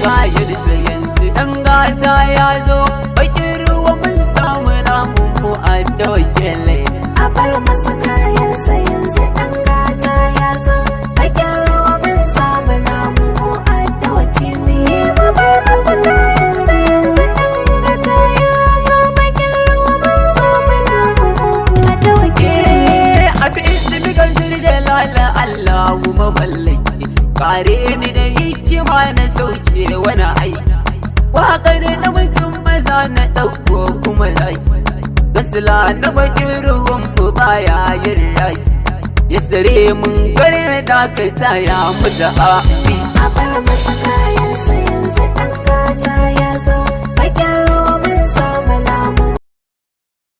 kayan sa yanzu dan gata ya zo bakin ruwa mun samu namu mu a dokele Abarmasa kayansa yanzu ɗan gata ya zo bakin ruwa mun samu namu mu a wakili. Abarmasa kayansa yanzu ɗan gata ya zo bakin ruwa mun samu namu mu a wakili. abi ismi kan jalala Allahu mamallaki kare ni da hikima na sauke wani aiki waƙar na mutum maza na ɗauko kuma raki gasila na bakin ruwan mu baya yin raki ya sare mun gare dakata ya mutu a Abarmasa kayansa